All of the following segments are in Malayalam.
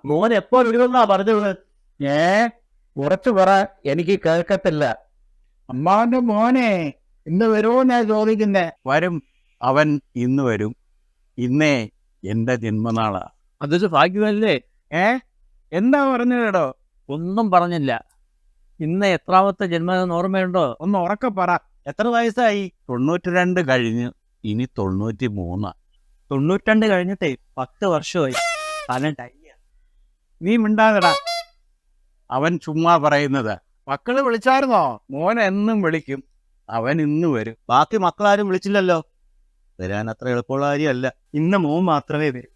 മോൻ എപ്പോ വരുമെന്നാ പറഞ്ഞത്? കുറച്ചു പറ, എനിക്ക് കേൾക്കത്തില്ല. അമ്മാവന്റെ മോനെ ഇന്ന് വരുമോ ഞാൻ ചോദിക്കുന്നേ? വരും, അവൻ ഇന്ന് വരും. ഇന്നേ എൻ്റെ ജന്മനാളാ. അതൊരു ഭാഗ്യമല്ലേ? എന്താ പറഞ്ഞു കേടോ? ഒന്നും പറഞ്ഞില്ല. ഇന്ന് എത്രാമത്തെ ജന്മദിനം ഓർമ്മയുണ്ടോ? ഒന്ന് ഉറക്കെ പറ. എത്ര വയസ്സായി? 92 കഴിഞ്ഞ് ഇനി 93. 92 കഴിഞ്ഞിട്ടേ 10 വർഷമായി. നീ മിണ്ടാതെടാ. അവൻ ചുമ്മാ പറയുന്നത്. മക്കള് വിളിച്ചായിരുന്നോ? മോൻ എന്നും വിളിക്കും. അവൻ ഇന്ന് വരും. ബാക്കി മക്കളാരും വിളിച്ചില്ലല്ലോ. വരാൻ അത്ര എളുപ്പമുള്ള കാര്യമല്ല. ഇന്ന് മോൻ മാത്രമേ വരൂ.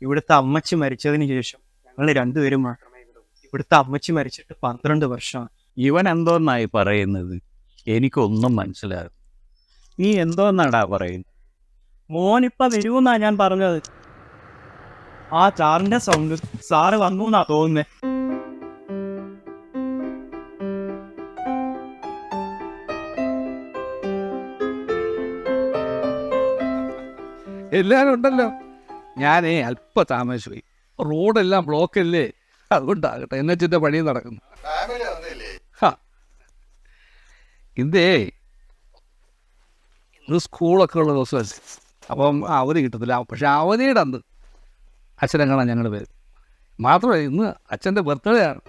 ഇവിടുത്തെ അമ്മച്ചി മരിച്ചതിന് ശേഷം ഞങ്ങൾ രണ്ടുപേരും മാത്രമേ വരൂ. ഇവിടുത്തെ അമ്മച്ചി മരിച്ചിട്ട് 12 വർഷമാണ്. ഇവൻ എന്തോന്നായി പറയുന്നത്? എനിക്കൊന്നും മനസ്സിലാകും. നീ എന്തോന്നാടാ പറയുന്നത്? മോനിപ്പ വരൂന്നാ ഞാൻ പറഞ്ഞത്. ആ സാറിന്റെ സൗണ്ട് സാറ് വന്നൂന്നാ തോന്നുന്നേ. എല്ലാരും ഉണ്ടല്ലോ. ഞാനേ അല്പ താമസിച്ചുപോയി. റോഡെല്ലാം ബ്ലോക്കല്ലേ, അതുകൊണ്ടാകട്ടെ എന്നുവെച്ചിട്ട് പണി നടക്കുന്നു. ഇതേ ഇന്ന് സ്കൂളൊക്കെ ഉള്ള ദിവസമല്ലേ, അപ്പം അവധി കിട്ടത്തില്ല. പക്ഷെ അവധിയുടെ അന്ന് അച്ഛനെ കാണാൻ ഞങ്ങൾ വരും. മാത്രമല്ല ഇന്ന് അച്ഛൻ്റെ ബർത്ത്ഡേ ആണ്.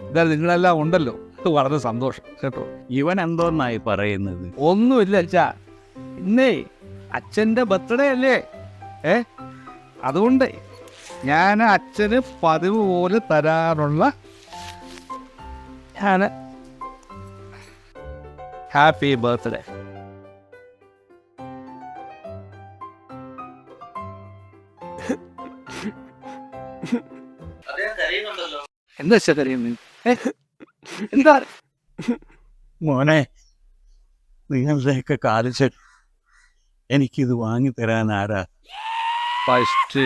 എന്തായാലും നിങ്ങളെല്ലാം ഉണ്ടല്ലോ, അത് വളരെ സന്തോഷം കേട്ടോ. ഇവൻ എന്തോന്നായി പറയുന്നത്? ഒന്നുമില്ല അച്ഛാ, ഇന്നേ അച്ഛൻ്റെ ബർത്ത്ഡേ അല്ലേ. അതുകൊണ്ട് ഞാൻ അച്ഛന് പതിവ് പോലെ തരാറുള്ള ഞാൻ ഹാപ്പി ബർത്ത്ഡേ. എന്താ അച്ഛാ കരയുന്നത്? എന്താ മോനെ, നിങ്ങളുടെയൊക്കെ കാലിച്ച് എനിക്കിത് വാങ്ങിത്തരാൻ ആരാ? ഫസ്റ്റ്